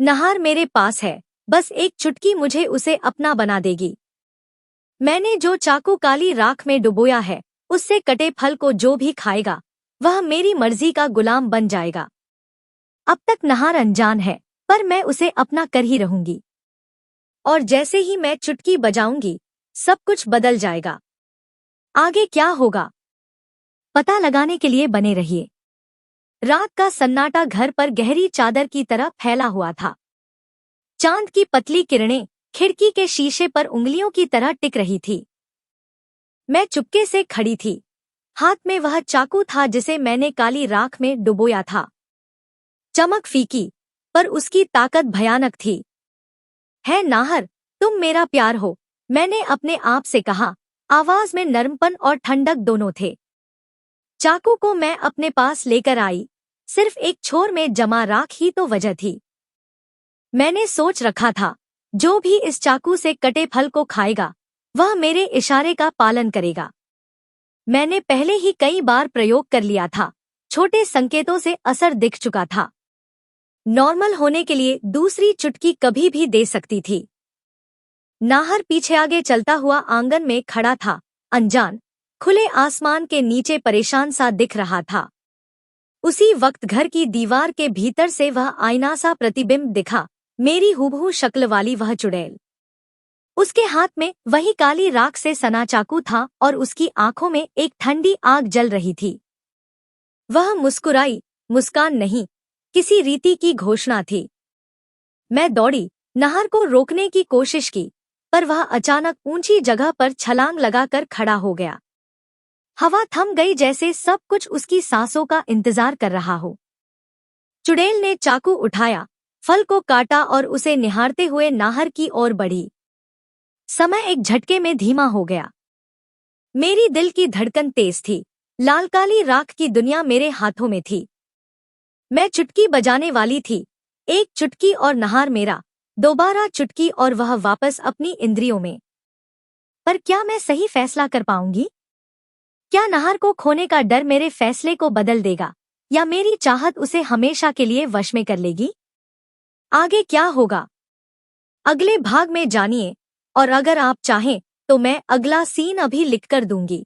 नाहर मेरे पास है, बस एक चुटकी मुझे उसे अपना बना देगी। मैंने जो चाकू काली राख में डुबोया है, उससे कटे फल को जो भी खाएगा वह मेरी मर्जी का गुलाम बन जाएगा। अब तक नाहर अनजान है, पर मैं उसे अपना कर ही रहूंगी। और जैसे ही मैं चुटकी बजाऊंगी सब कुछ बदल जाएगा। आगे क्या होगा पता लगाने के लिए बने रहिए। रात का सन्नाटा घर पर गहरी चादर की तरह फैला हुआ था। चांद की पतली किरणें खिड़की के शीशे पर उंगलियों की तरह टिक रही थी। मैं चुपके से खड़ी थी। हाथ में वह चाकू था जिसे मैंने काली राख में डुबोया था। चमक फीकी, पर उसकी ताकत भयानक थी। है नाहर, तुम मेरा प्यार हो, मैंने अपने आप से कहा। आवाज में नरमपन और ठंडक दोनों थे। चाकू को मैं अपने पास लेकर आई। सिर्फ एक छोर में जमा राख ही तो वजह थी। मैंने सोच रखा था, जो भी इस चाकू से कटे फल को खाएगा वह मेरे इशारे का पालन करेगा। मैंने पहले ही कई बार प्रयोग कर लिया था। छोटे संकेतों से असर दिख चुका था। नॉर्मल होने के लिए दूसरी चुटकी कभी भी दे सकती थी। नाहर पीछे आगे चलता हुआ आंगन में खड़ा था, अनजान, खुले आसमान के नीचे परेशान सा दिख रहा था। उसी वक्त घर की दीवार के भीतर से वह आईना सा प्रतिबिंब दिखा, मेरी हूबहू शक्ल वाली वह चुड़ैल। उसके हाथ में वही काली राख से सना चाकू था और उसकी आंखों में एक ठंडी आग जल रही थी। वह मुस्कुराई, मुस्कान नहीं, किसी रीति की घोषणा थी। मैं दौड़ी, नाहर को रोकने की कोशिश की, पर वह अचानक ऊंची जगह पर छलांग लगाकर खड़ा हो गया। हवा थम गई, जैसे सब कुछ उसकी सांसों का इंतजार कर रहा हो। चुड़ैल ने चाकू उठाया, फल को काटा और उसे निहारते हुए नाहर की ओर बढ़ी। समय एक झटके में धीमा हो गया। मेरी दिल की धड़कन तेज थी। लाल काली राख की दुनिया मेरे हाथों में थी। मैं चुटकी बजाने वाली थी। एक चुटकी और नाहर मेरा, दोबारा चुटकी और वह वापस अपनी इंद्रियों में। पर क्या मैं सही फैसला कर पाऊंगी? क्या नाहर को खोने का डर मेरे फैसले को बदल देगा, या मेरी चाहत उसे हमेशा के लिए वश में कर लेगी? आगे क्या होगा अगले भाग में जानिए। और अगर आप चाहें तो मैं अगला सीन अभी लिखकर दूंगी।